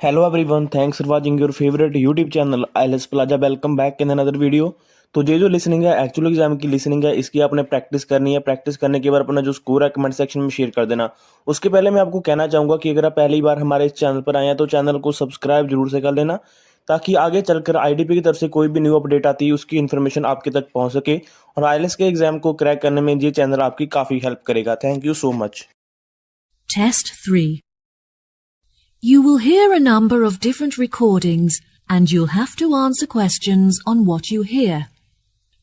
Hello everyone, thanks for watching your favorite YouTube channel IELTS Plaza. Welcome back in another video. तो ये जो listening है actual exam की listening है, इसकी आपने प्रैक्टिस करनी है। प्रैक्टिस करने के बाद अपना जो स्कोर है कमेंट सेक्शन में शेयर कर देना। उसके पहले मैं आपको कहना चाहूँगा कि अगर आप पहली बार हमारे इस चैनल पर आए हैं तो चैनल को सब्सक्राइब जरूर से कर लेना, ताकि आगे चलकर आईडीपी की तरफ से कोई भी न्यू अपडेट आती है उसकी इन्फॉर्मेशन आपके तक पहुँच सके और आईएलटीएस के एग्जाम को क्रैक करने में ये चैनल आपकी काफ़ी हेल्प करेगा। Thank you so much. Test 3. You will hear a number of different recordings and you'll have to answer questions on what you hear.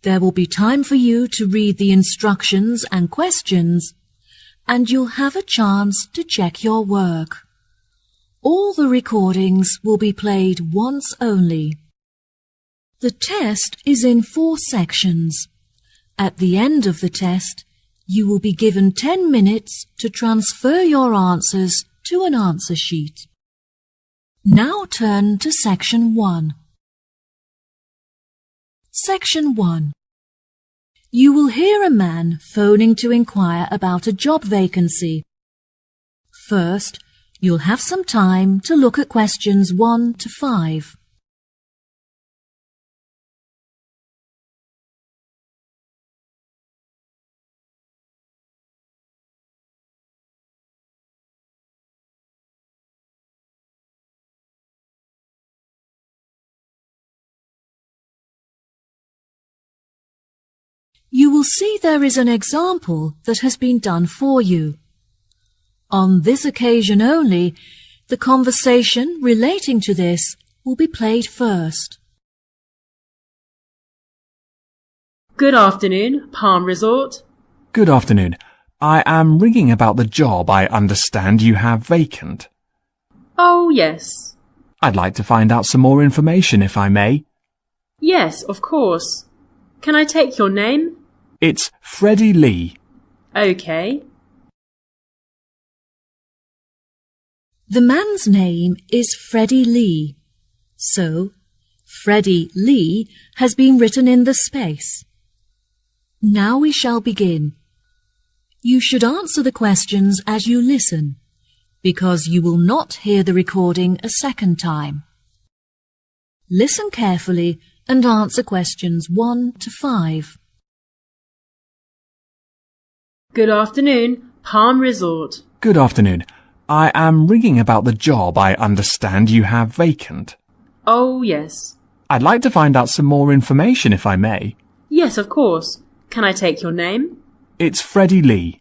There will be time for you to read the instructions and questions, and you'll have a chance to check your work. All the recordings will be played once only. The test is in 4 sections. At the end of the test, you will be given 10 minutes to transfer your answers to an answer sheet. Now turn to Section 1. Section 1. You will hear a man phoning to inquire about a job vacancy. First, you'll have some time to look at questions 1 to 5. You will see there is an example that has been done for you. On this occasion only, the conversation relating to this will be played first. Good afternoon, Palm Resort. Good afternoon. I am ringing about the job I understand you have vacant. Oh, yes. I'd like to find out some more information if I may. Yes, of course. Can I take your name? It's Freddie Lee. OK. The man's name is Freddie Lee. So, Freddie Lee has been written in the space. Now we shall begin. You should answer the questions as you listen, because you will not hear the recording a second time. Listen carefully and answer questions 1 to 5. Good afternoon, Palm Resort. Good afternoon. I am ringing about the job I understand you have vacant. Oh, yes. I'd like to find out some more information if I may. Yes, of course. Can I take your name? It's Freddie Lee.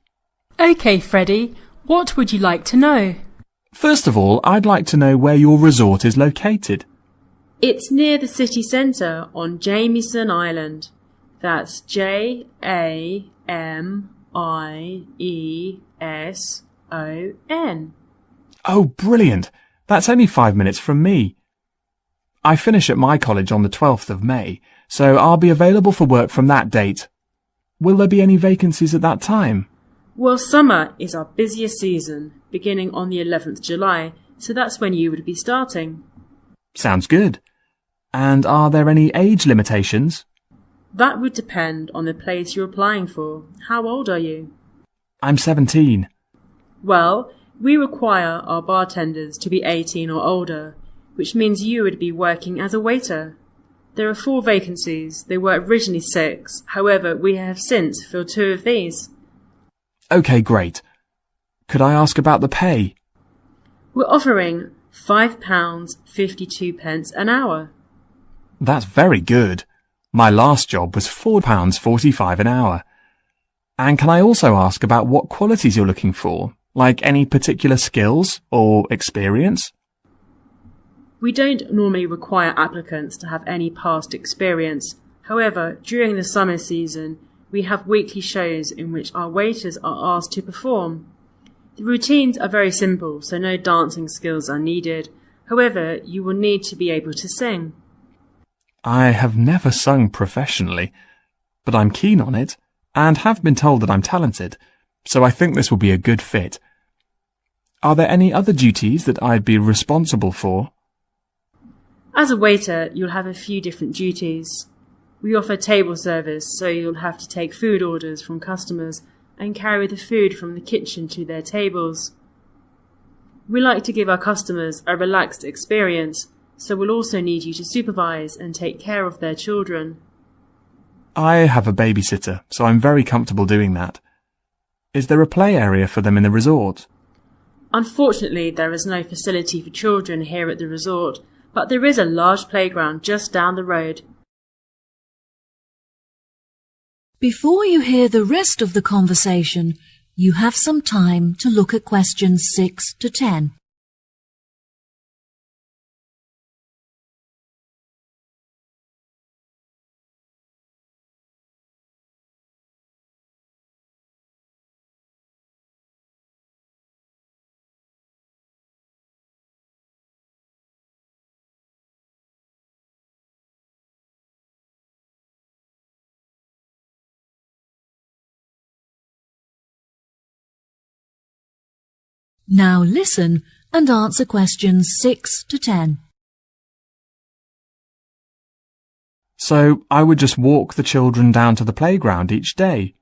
OK, Freddie. What would you like to know? First of all, I'd like to know where your resort is located. It's near the city centre on Jamieson Island. That's Jamieson. Oh, brilliant. That's only 5 minutes from me. I finish at my college on the 12th of May, so I'll be available for work from that date. Will there be any vacancies at that time? Well, summer is our busiest season, beginning on the 11th July, so that's when you would be starting. Sounds good. And are there any age limitations? That would depend on the place you're applying for. How old are you? I'm 17. Well, we require our bartenders to be 18 or older, which means you would be working as a waiter. There are 4 vacancies. There were originally 6. However, we have since filled 2 of these. OK, great. Could I ask about the pay? We're offering £5.52 an hour. That's very good. My last job was £4.45 an hour. And can I also ask about what qualities you're looking for, like any particular skills or experience? We don't normally require applicants to have any past experience. However, during the summer season, we have weekly shows in which our waiters are asked to perform. The routines are very simple, so no dancing skills are needed. However, you will need to be able to sing. I have never sung professionally, but I'm keen on it and have been told that I'm talented, so I think this will be a good fit. Are there any other duties that I'd be responsible for? As a waiter, you'll have a few different duties. We offer table service, so you'll have to take food orders from customers and carry the food from the kitchen to their tables. We like to give our customers a relaxed experience, so we'll also need you to supervise and take care of their children. I have a babysitter, so I'm very comfortable doing that. Is there a play area for them in the resort? Unfortunately, there is no facility for children here at the resort, but there is a large playground just down the road. Before you hear the rest of the conversation, you have some time to look at questions 6 to 10. Now listen and answer questions 6 to 10. So I would just walk the children down to the playground each day?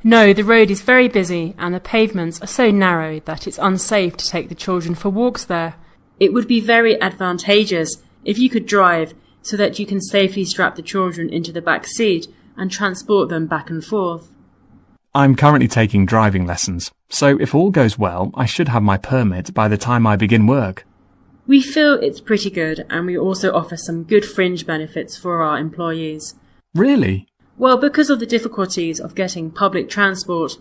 No, the road is very busy and the pavements are so narrow that it's unsafe to take the children for walks there. It would be very advantageous if you could drive so that you can safely strap the children into the back seat and transport them back and forth. I'm currently taking driving lessons, so if all goes well, I should have my permit by the time I begin work. We feel it's pretty good, and we also offer some good fringe benefits for our employees. Really? Well, because of the difficulties of getting public transport,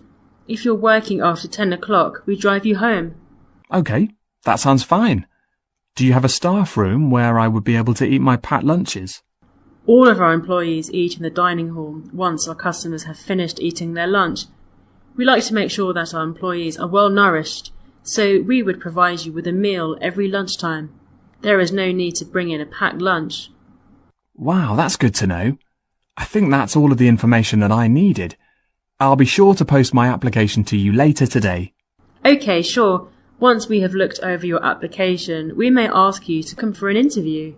if you're working after 10 o'clock, we drive you home. OK, that sounds fine. Do you have a staff room where I would be able to eat my packed lunches? All of our employees eat in the dining hall once our customers have finished eating their lunch. We like to make sure that our employees are well nourished, so we would provide you with a meal every lunchtime. There is no need to bring in a packed lunch. Wow, that's good to know. I think that's all of the information that I needed. I'll be sure to post my application to you later today. OK, sure. Once we have looked over your application, we may ask you to come for an interview.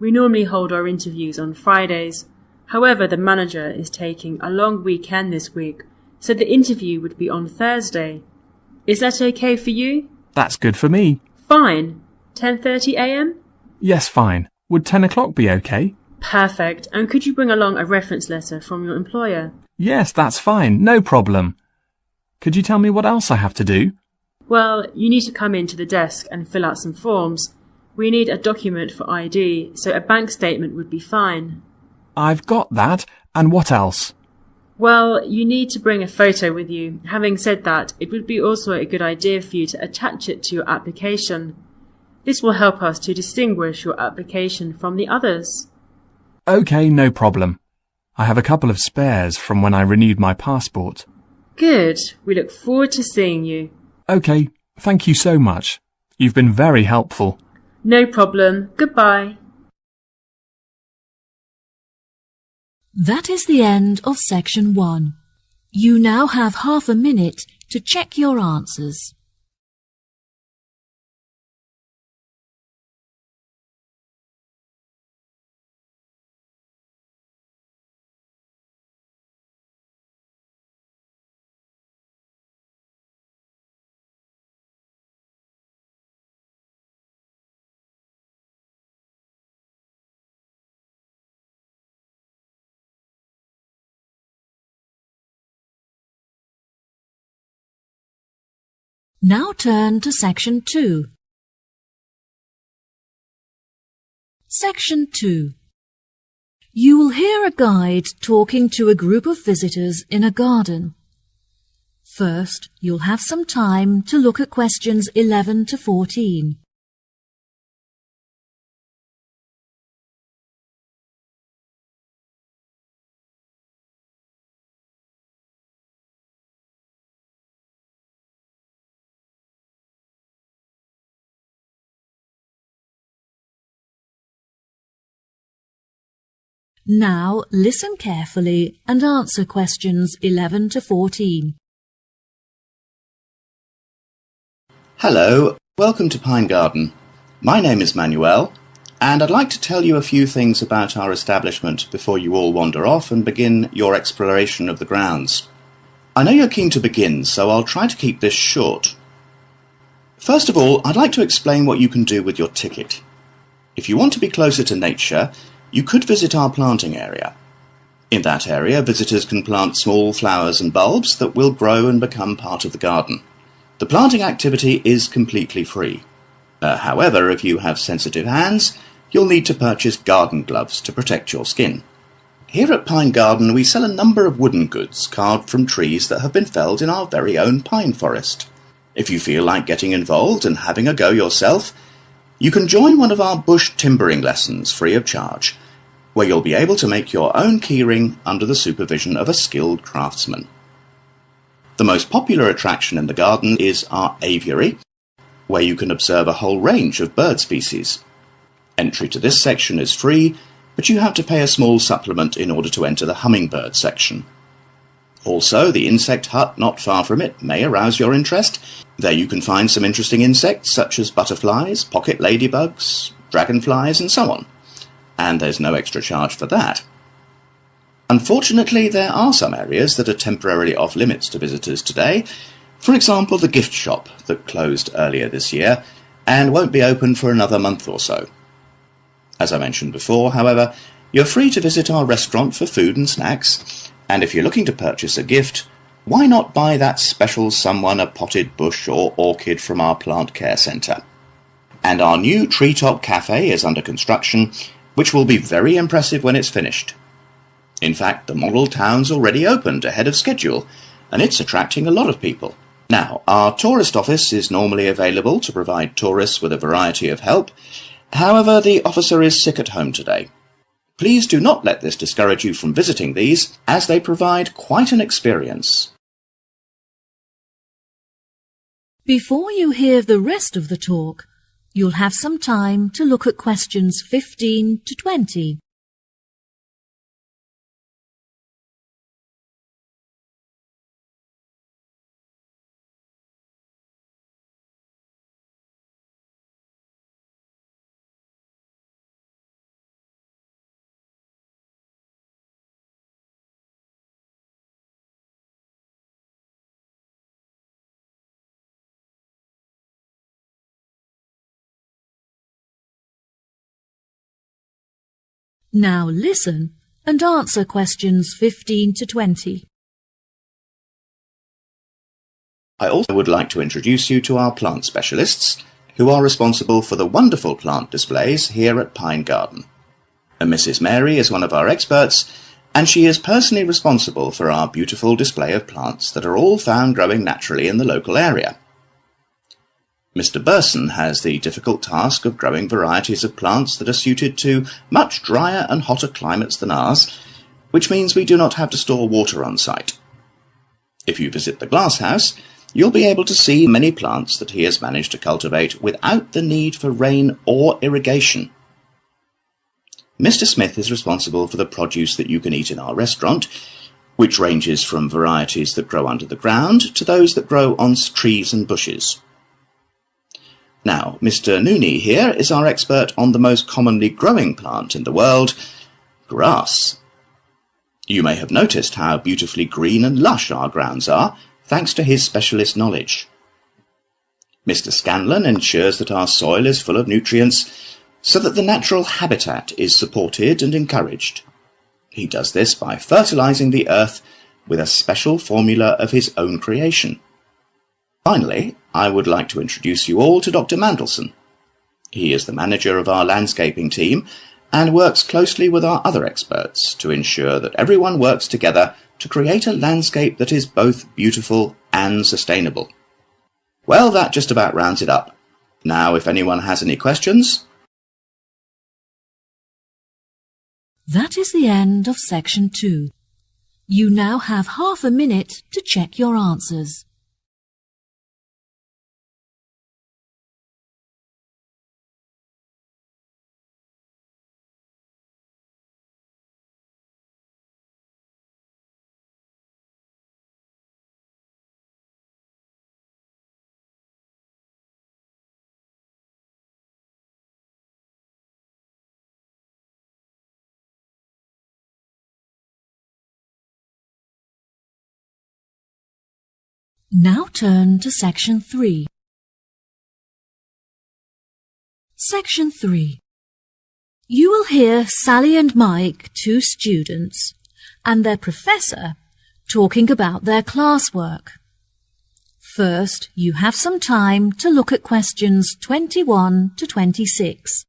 We normally hold our interviews on Fridays. However, the manager is taking a long weekend this week, so the interview would be on Thursday. Is that OK for you? That's good for me. Fine. 10:30 a.m? Yes, fine. Would 10 o'clock be OK? Perfect. And could you bring along a reference letter from your employer? Yes, that's fine. No problem. Could you tell me what else I have to do? Well, you need to come into the desk and fill out some forms. We need a document for ID, so a bank statement would be fine. I've got that. And what else? Well, you need to bring a photo with you. Having said that, it would be also a good idea for you to attach it to your application. This will help us to distinguish your application from the others. OK, no problem. I have a couple of spares from when I renewed my passport. Good. We look forward to seeing you. OK, thank you so much. You've been very helpful. No problem. Goodbye. That is the end of section 1. You now have half a minute to check your answers. Now turn to section 2. Section 2. You will hear a guide talking to a group of visitors in a garden. First, you'll have some time to look at questions 11 to 14. Now listen carefully and answer questions 11 to 14. Hello, welcome to Pine Garden. My name is Manuel, and I'd like to tell you a few things about our establishment before you all wander off and begin your exploration of the grounds. I know you're keen to begin, so I'll try to keep this short. First of all, I'd like to explain what you can do with your ticket. If you want to be closer to nature, you could visit our planting area. In that area, visitors can plant small flowers and bulbs that will grow and become part of the garden. The planting activity is completely free. However, if you have sensitive hands, you'll need to purchase garden gloves to protect your skin. Here at Pine Garden, we sell a number of wooden goods carved from trees that have been felled in our very own pine forest. If you feel like getting involved and having a go yourself, you can join one of our bush timbering lessons free of charge, where you'll be able to make your own keyring under the supervision of a skilled craftsman. The most popular attraction in the garden is our aviary, where you can observe a whole range of bird species. Entry to this section is free, but you have to pay a small supplement in order to enter the hummingbird section. Also, the insect hut not far from it may arouse your interest. There you can find some interesting insects such as butterflies, pocket ladybugs, dragonflies, and so on. And there's no extra charge for that. Unfortunately, there are some areas that are temporarily off limits to visitors today. For example, the gift shop that closed earlier this year and won't be open for another month or so. As I mentioned before, however, you're free to visit our restaurant for food and snacks, and if you're looking to purchase a gift, why not buy that special someone a potted bush or orchid from our plant care centre? And our new treetop cafe is under construction, which will be very impressive when it's finished. In fact, the model town's already opened ahead of schedule, and it's attracting a lot of people. Now, our tourist office is normally available to provide tourists with a variety of help. However, the officer is sick at home today. Please do not let this discourage you from visiting these, as they provide quite an experience. Before you hear the rest of the talk, you'll have some time to look at questions 15 to 20. Now listen and answer questions 15 to 20. I also would like to introduce you to our plant specialists, who are responsible for the wonderful plant displays here at Pine Garden. Mrs. Mary is one of our experts, and she is personally responsible for our beautiful display of plants that are all found growing naturally in the local area. Mr. Burson has the difficult task of growing varieties of plants that are suited to much drier and hotter climates than ours, which means we do not have to store water on site. If you visit the glasshouse, you'll be able to see many plants that he has managed to cultivate without the need for rain or irrigation. Mr. Smith is responsible for the produce that you can eat in our restaurant, which ranges from varieties that grow under the ground to those that grow on trees and bushes. Now, Mr. Nooney here is our expert on the most commonly growing plant in the world, grass. You may have noticed how beautifully green and lush our grounds are, thanks to his specialist knowledge. Mr. Scanlon ensures that our soil is full of nutrients, so that the natural habitat is supported and encouraged. He does this by fertilizing the earth with a special formula of his own creation. Finally, I would like to introduce you all to Dr. Mandelson. He is the manager of our landscaping team and works closely with our other experts to ensure that everyone works together to create a landscape that is both beautiful and sustainable. Well, that just about rounds it up. Now, if anyone has any questions... That is the end of section 2. You now have half a minute to check your answers. Now turn to section 3. Section 3. You will hear Sally and Mike, 2 students, and their professor talking about their classwork. First, you have some time to look at questions 21 to 26.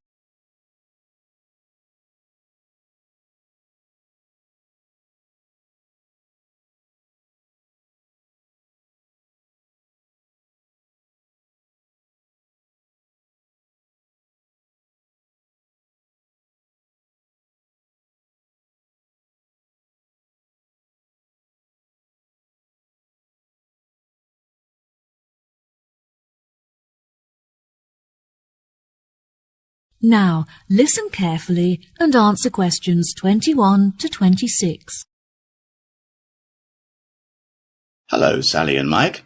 Now, listen carefully and answer questions 21 to 26. Hello, Sally and Mike.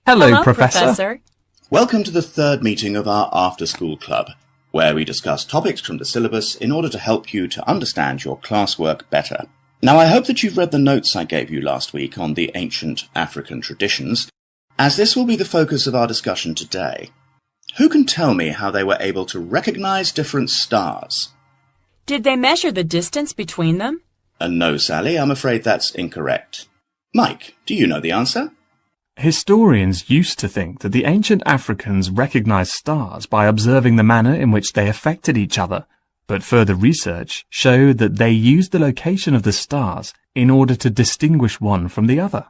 Hello, Professor. Welcome to the third meeting of our after-school club, where we discuss topics from the syllabus in order to help you to understand your classwork better. Now, I hope that you've read the notes I gave you last week on the ancient African traditions, as this will be the focus of our discussion today. Who can tell me how they were able to recognize different stars? Did they measure the distance between them? No, Sally, I'm afraid that's incorrect. Mike, do you know the answer? Historians used to think that the ancient Africans recognized stars by observing the manner in which they affected each other, but further research showed that they used the location of the stars in order to distinguish one from the other.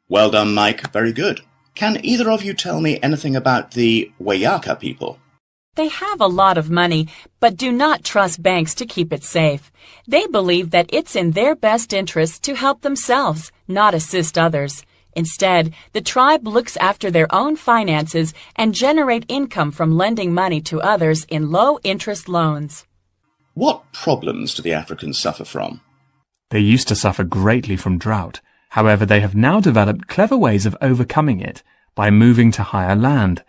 Well done, Mike. Very good. Can either of you tell me anything about the Wayaka people? They have a lot of money, but do not trust banks to keep it safe. They believe that it's in their best interest to help themselves, not assist others. Instead, the tribe looks after their own finances and generate income from lending money to others in low-interest loans. What problems do the Africans suffer from? They used to suffer greatly from drought. However, they have now developed clever ways of overcoming it by moving to higher land.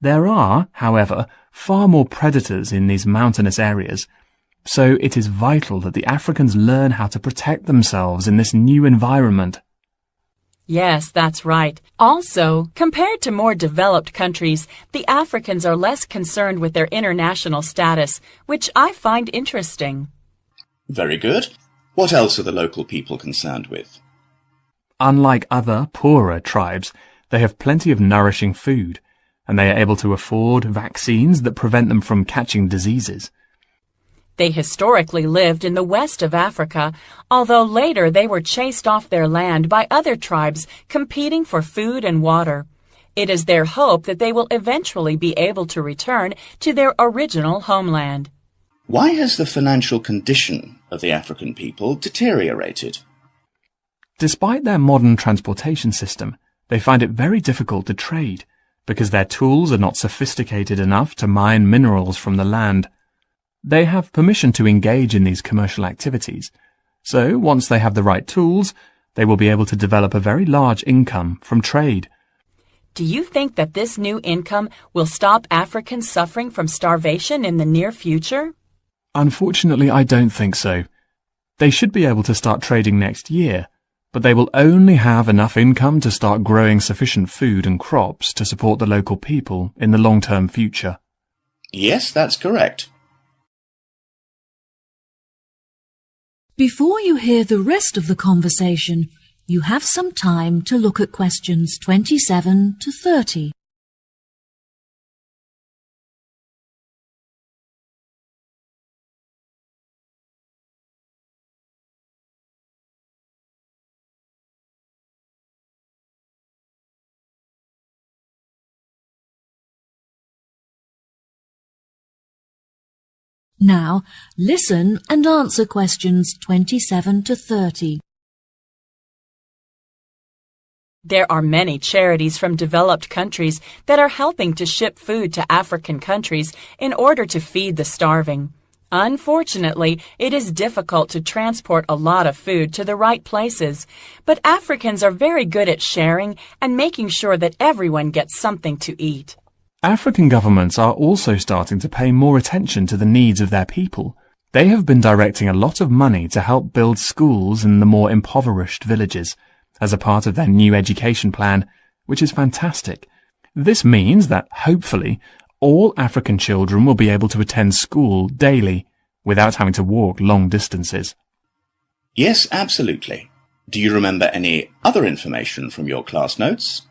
There are, however, far more predators in these mountainous areas, so it is vital that the Africans learn how to protect themselves in this new environment. Yes, that's right. Also, compared to more developed countries, the Africans are less concerned with their international status, which I find interesting. Very good. What else are the local people concerned with? Unlike other, poorer tribes, they have plenty of nourishing food, and they are able to afford vaccines that prevent them from catching diseases. They historically lived in the west of Africa, although later they were chased off their land by other tribes competing for food and water. It is their hope that they will eventually be able to return to their original homeland. Why has the financial condition of the African people deteriorated? Despite their modern transportation system, they find it very difficult to trade, because their tools are not sophisticated enough to mine minerals from the land. They have permission to engage in these commercial activities, so once they have the right tools, they will be able to develop a very large income from trade. Do you think that this new income will stop Africans suffering from starvation in the near future? Unfortunately, I don't think so. They should be able to start trading next year, but they will only have enough income to start growing sufficient food and crops to support the local people in the long-term future. Yes, that's correct. Before you hear the rest of the conversation, you have some time to look at questions 27 to 30. Now, listen and answer questions 27 to 30. There are many charities from developed countries that are helping to ship food to African countries in order to feed the starving. Unfortunately, it is difficult to transport a lot of food to the right places, but Africans are very good at sharing and making sure that everyone gets something to eat. African governments are also starting to pay more attention to the needs of their people. They have been directing a lot of money to help build schools in the more impoverished villages, as a part of their new education plan, which is fantastic. This means that, hopefully, All African children will be able to attend school daily without having to walk long distances. Yes, absolutely. Do you remember any other information from your class notes?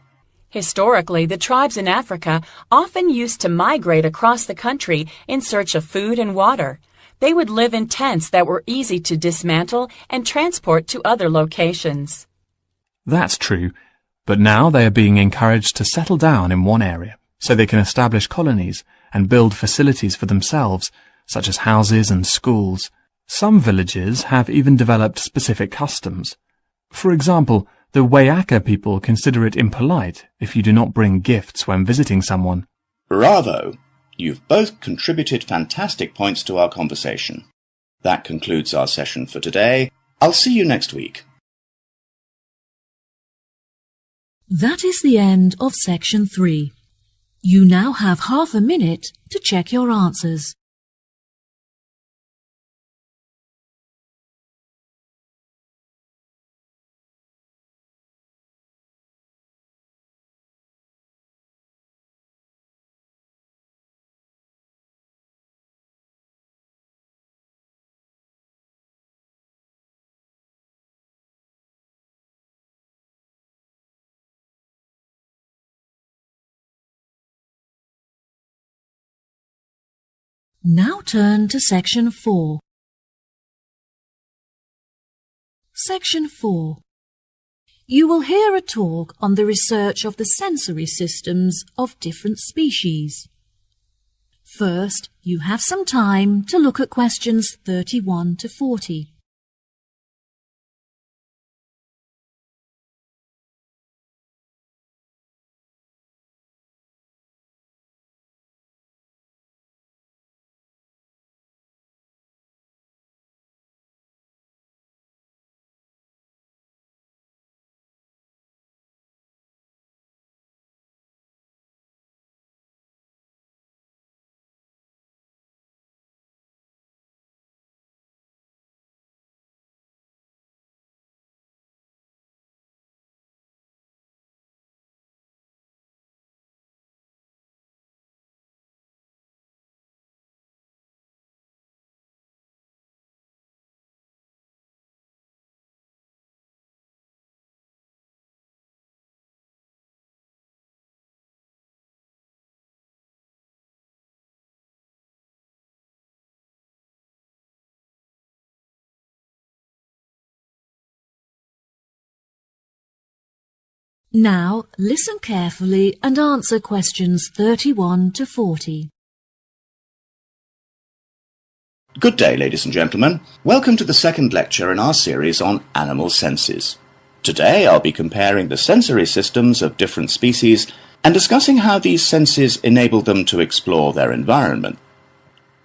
Historically, the tribes in Africa often used to migrate across the country in search of food and water. They would live in tents that were easy to dismantle and transport to other locations. That's true, but now they are being encouraged to settle down in one area so they can establish colonies and build facilities for themselves, such as houses and schools. Some villages have even developed specific customs. For example, the Wayaka people consider it impolite if you do not bring gifts when visiting someone. Bravo! You've both contributed fantastic points to our conversation. That concludes our session for today. I'll see you next week. That is the end of section 3. You now have half a minute to check your answers. Now turn to section 4. Section 4. You will hear a talk on the research of the sensory systems of different species. First, you have some time to look at questions 31 to 40. Now listen carefully and answer questions 31 to 40. Good day, ladies and gentlemen. Welcome to the second lecture in our series on animal senses. Today I'll be comparing the sensory systems of different species and discussing how these senses enable them to explore their environment.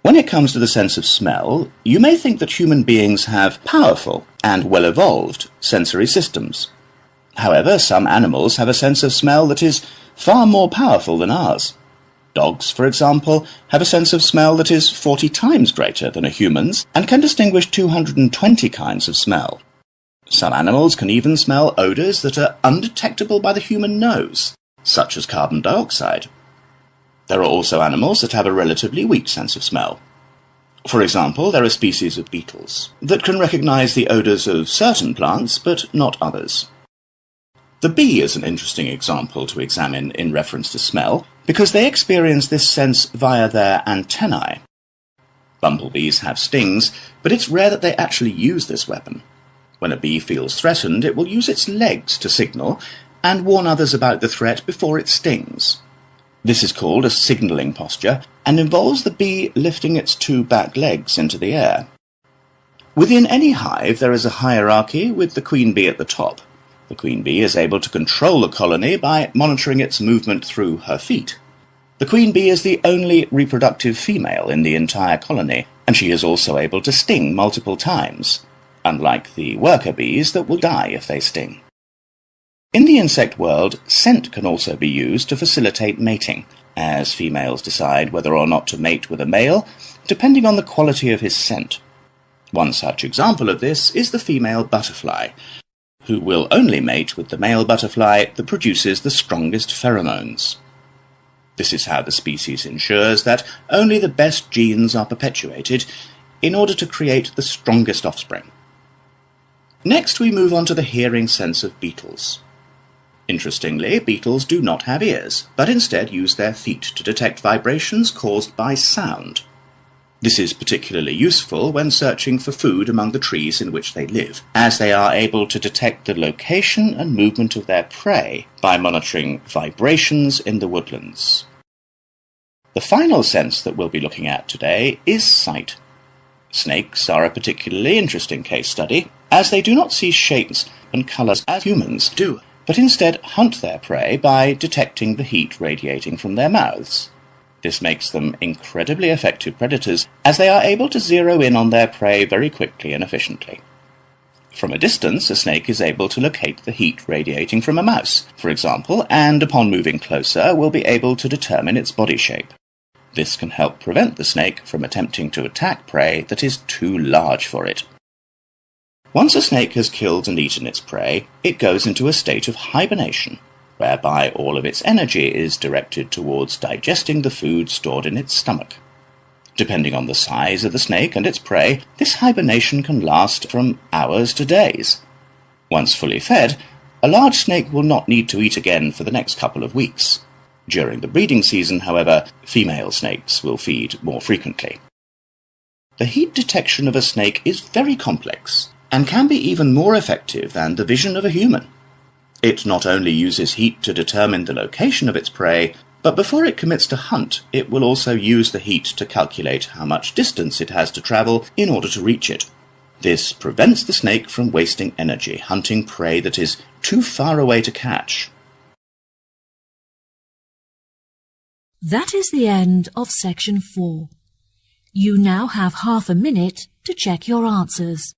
When it comes to the sense of smell, you may think that human beings have powerful and well-evolved sensory systems. However, some animals have a sense of smell that is far more powerful than ours. Dogs, for example, have a sense of smell that is 40 times greater than a human's and can distinguish 220 kinds of smell. Some animals can even smell odours that are undetectable by the human nose, such as carbon dioxide. There are also animals that have a relatively weak sense of smell. For example, there are species of beetles that can recognize the odours of certain plants but not others. The bee is an interesting example to examine in reference to smell because they experience this sense via their antennae. Bumblebees have stings, but it's rare that they actually use this weapon. When a bee feels threatened, it will use its legs to signal and warn others about the threat before it stings. This is called a signalling posture and involves the bee lifting its two back legs into the air. Within any hive, there is a hierarchy with the queen bee at the top. The queen bee is able to control the colony by monitoring its movement through her feet. The queen bee is the only reproductive female in the entire colony, and she is also able to sting multiple times, unlike the worker bees that will die if they sting. In the insect world, scent can also be used to facilitate mating, as females decide whether or not to mate with a male, depending on the quality of his scent. One such example of this is the female butterfly, who will only mate with the male butterfly that produces the strongest pheromones. This is how the species ensures that only the best genes are perpetuated in order to create the strongest offspring. Next, we move on to the hearing sense of beetles. Interestingly, beetles do not have ears, but instead use their feet to detect vibrations caused by sound. This is particularly useful when searching for food among the trees in which they live, as they are able to detect the location and movement of their prey by monitoring vibrations in the woodlands. The final sense that we'll be looking at today is sight. Snakes are a particularly interesting case study, as they do not see shapes and colours as humans do, but instead hunt their prey by detecting the heat radiating from their mouths. This makes them incredibly effective predators, as they are able to zero in on their prey very quickly and efficiently. From a distance, a snake is able to locate the heat radiating from a mouse, for example, and upon moving closer will be able to determine its body shape. This can help prevent the snake from attempting to attack prey that is too large for it. Once a snake has killed and eaten its prey, it goes into a state of hibernation, whereby all of its energy is directed towards digesting the food stored in its stomach. Depending on the size of the snake and its prey, this hibernation can last from hours to days. Once fully fed, a large snake will not need to eat again for the next couple of weeks. During the breeding season, however, female snakes will feed more frequently. The heat detection of a snake is very complex, and can be even more effective than the vision of a human. It not only uses heat to determine the location of its prey, but before it commits to hunt, it will also use the heat to calculate how much distance it has to travel in order to reach it. This prevents the snake from wasting energy hunting prey that is too far away to catch. That is the end of section 4. You now have half a minute to check your answers.